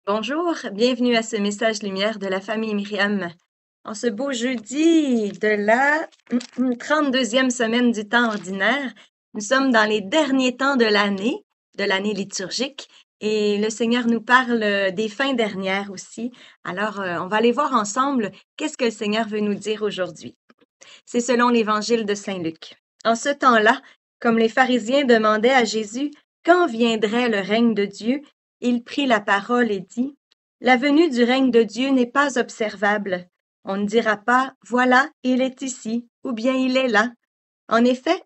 Bonjour, bienvenue à ce message lumière de la famille Myriam. En ce beau jeudi de la 32e semaine du temps ordinaire, nous sommes dans les derniers temps de l'année liturgique, et le Seigneur nous parle des fins dernières aussi. Alors, on va aller voir ensemble qu'est-ce que le Seigneur veut nous dire aujourd'hui. C'est selon l'évangile de Saint Luc. En ce temps-là, comme les pharisiens demandaient à Jésus quand viendrait le règne de Dieu, il prit la parole et dit: La venue du règne de Dieu n'est pas observable. On ne dira pas: Voilà, il est ici, ou bien il est là. En effet,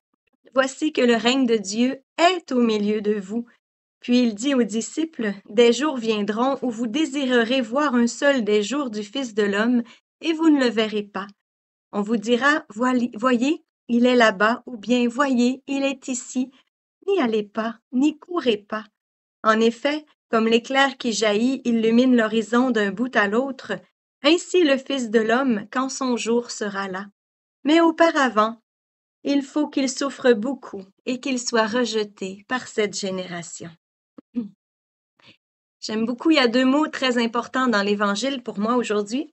voici que le règne de Dieu est au milieu de vous. Puis il dit aux disciples: Des jours viendront où vous désirerez voir un seul des jours du Fils de l'homme, et vous ne le verrez pas. On vous dira: Voyez, il est là-bas, ou bien voyez, il est ici. N'y allez pas, n'y courez pas. En effet, comme l'éclair qui jaillit illumine l'horizon d'un bout à l'autre, ainsi le Fils de l'homme quand son jour sera là. Mais auparavant, il faut qu'il souffre beaucoup et qu'il soit rejeté par cette génération. J'aime beaucoup, il y a deux mots très importants dans l'Évangile pour moi aujourd'hui.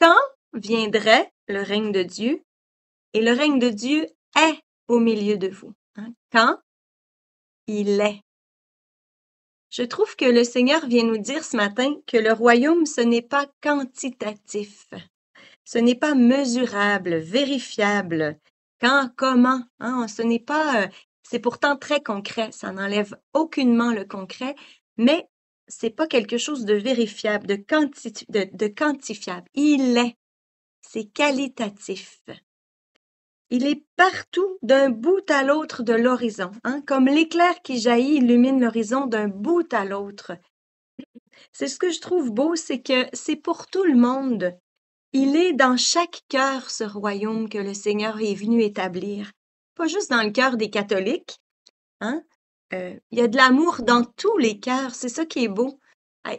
Quand viendrait le règne de Dieu? Et le règne de Dieu est au milieu de vous. Quand il est. Je trouve que le Seigneur vient nous dire ce matin que le royaume, ce n'est pas quantitatif. Ce n'est pas mesurable, vérifiable. Quand, comment, ce n'est pas, c'est pourtant très concret. Ça n'enlève aucunement le concret, mais c'est pas quelque chose de vérifiable, de quantifiable. Il est. C'est qualitatif. Il est partout d'un bout à l'autre de l'horizon, comme l'éclair qui jaillit illumine l'horizon d'un bout à l'autre. C'est ce que je trouve beau, c'est que c'est pour tout le monde. Il est dans chaque cœur ce royaume que le Seigneur est venu établir. Pas juste dans le cœur des catholiques, hein? Il y a de l'amour dans tous les cœurs, c'est ça qui est beau.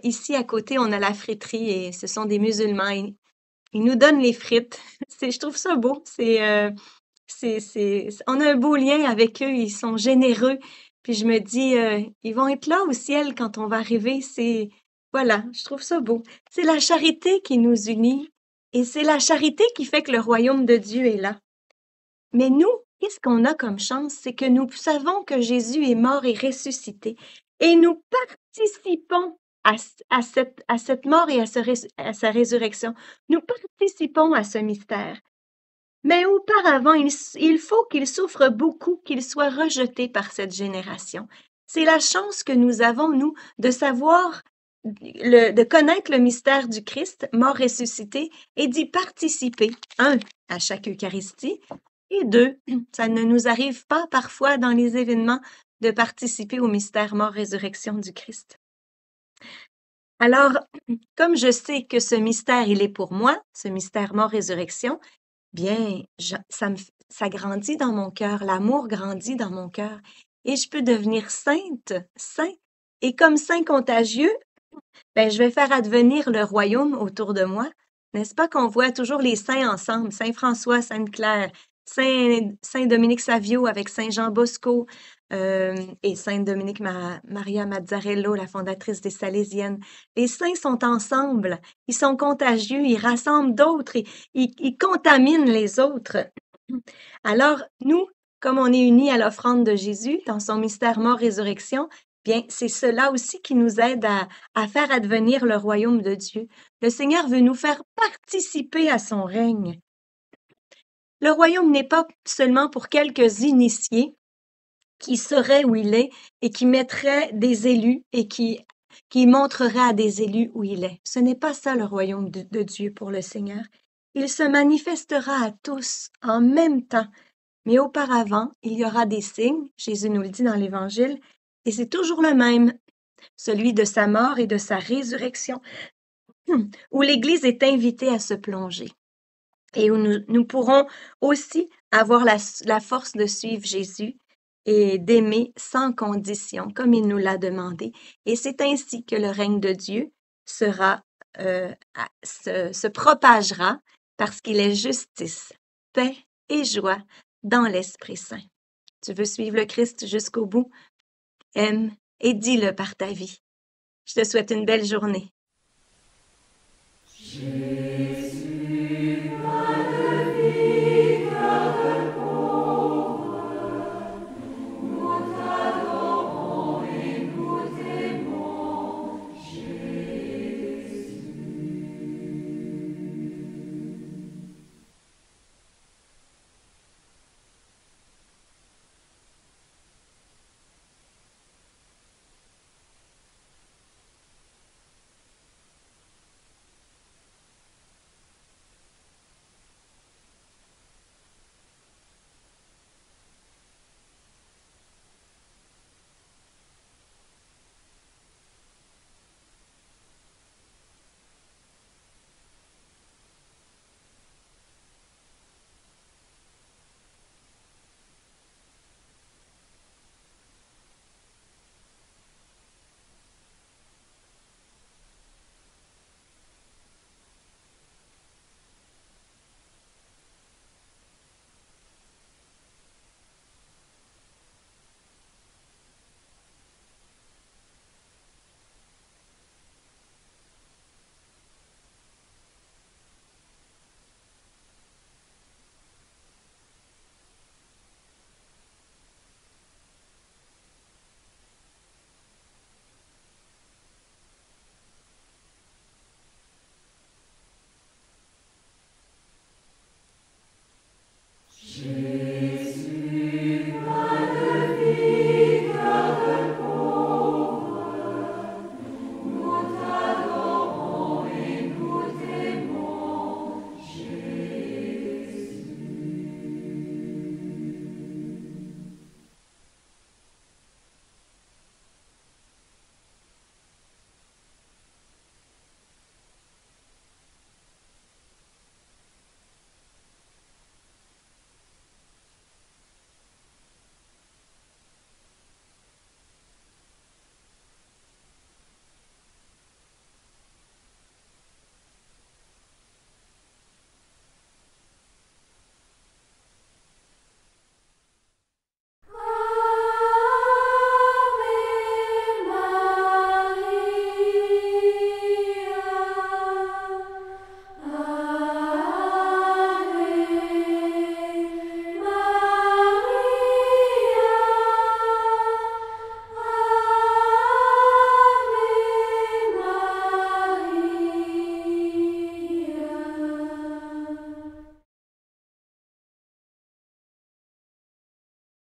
Ici, à côté, on a la friterie et ce sont des musulmans. Ils nous donnent les frites. Je trouve ça beau. On a un beau lien avec eux, ils sont généreux. Puis je me dis, ils vont être là au ciel quand on va arriver. Voilà, je trouve ça beau. C'est la charité qui nous unit et c'est la charité qui fait que le royaume de Dieu est là. Mais nous, qu'est-ce qu'on a comme chance? C'est que nous savons que Jésus est mort et ressuscité et nous participons à cette mort et à sa résurrection. Nous participons à ce mystère. Mais auparavant, il faut qu'il souffre beaucoup, qu'il soit rejeté par cette génération. C'est la chance que nous avons, nous, de savoir, de connaître le mystère du Christ, mort ressuscité, et d'y participer. Un, à chaque Eucharistie, et deux, ça ne nous arrive pas parfois dans les événements de participer au mystère mort-résurrection du Christ. Alors, comme je sais que ce mystère, il est pour moi, ce mystère mort-résurrection, bien, ça grandit dans mon cœur, l'amour grandit dans mon cœur et je peux devenir saint. Et comme saint contagieux, ben, je vais faire advenir le royaume autour de moi. N'est-ce pas qu'on voit toujours les saints ensemble, Saint François, Sainte Claire, Saint Dominique Savio avec Saint Jean Bosco et Sainte Dominique Maria Mazzarello, la fondatrice des Salésiennes. Les saints sont ensemble, ils sont contagieux, ils rassemblent d'autres, ils contaminent les autres. Alors, nous, comme on est unis à l'offrande de Jésus dans son mystère mort-résurrection, bien, c'est cela aussi qui nous aide à faire advenir le royaume de Dieu. Le Seigneur veut nous faire participer à son règne. Le royaume n'est pas seulement pour quelques initiés qui sauraient où il est et qui mettraient des élus et qui montreraient à des élus où il est. Ce n'est pas ça le royaume de Dieu pour le Seigneur. Il se manifestera à tous en même temps. Mais auparavant, il y aura des signes, Jésus nous le dit dans l'Évangile, et c'est toujours le même, celui de sa mort et de sa résurrection, où l'Église est invitée à se plonger et où nous pourrons aussi avoir la force de suivre Jésus et d'aimer sans condition, comme il nous l'a demandé. Et c'est ainsi que le règne de Dieu se propagera parce qu'il est justice, paix et joie dans l'Esprit Saint. Tu veux suivre le Christ jusqu'au bout? Aime et dis-le par ta vie. Je te souhaite une belle journée. Jésus.